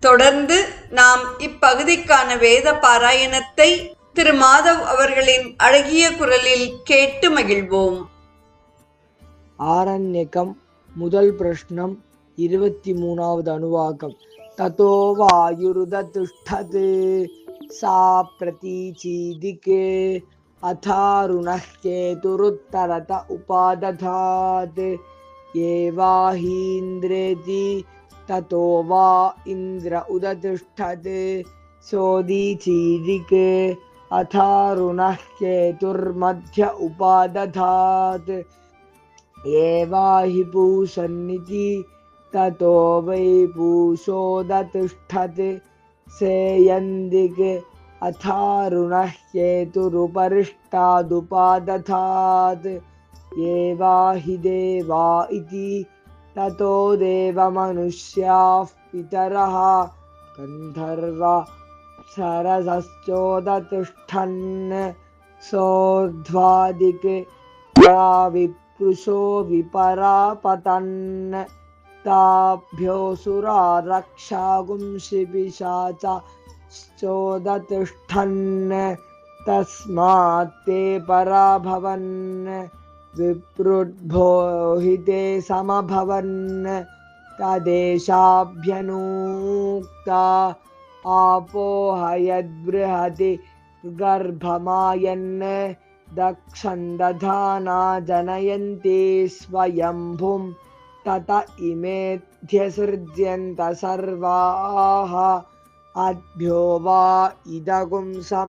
தொடர்ந்து நாம் இப்பகுதிக்கான வேத பாராயணத்தை திரு மாதவ் அவர்களின் அழகிய குரலில் கேட்டு மகிழ்வோம். ஆரண்யகம் முதல் பிரஷ்னம் 23வது அனுவாகம். ததோ வாயுருததிஷ்டத் சா பிரதீச்சீதிகே அதாருணः கேதுருத்தரத உபாததாத் ஏவாஹீந்திரேதி ततो वा इंद्र उदतिष्ठत् सोदीचीदिके अथारुणः केतुर्मध्य उपादधात् एवाहि पूषन्निति ततो वै पूषोदतिष्ठत् सेयन्दिके अथारुणः केतुरुपरिष्टादुपादधात् एवाहि देवा इति ततो देवमनुष्याः पितरः गन्धर्वा सरसश्चोदतिष्ठन् सोर्ध्वादिके विप्रुषो विपरापतन् ताभ्योऽसुरा रक्षागुंसि पिशाचाश्चोदतिष्ठन् तस्मात् ते पराभवन् विप्रुद्भोहिते समभवन् तदेशाभ्यनूक्ता आपो हयद्बृहति गर्भमायन् दक्षन्दधाना जनयन्ति स्वयंभुं तत इमेध्यसृज्यन्त सर्वाः अद्भ्यो वा इदगुं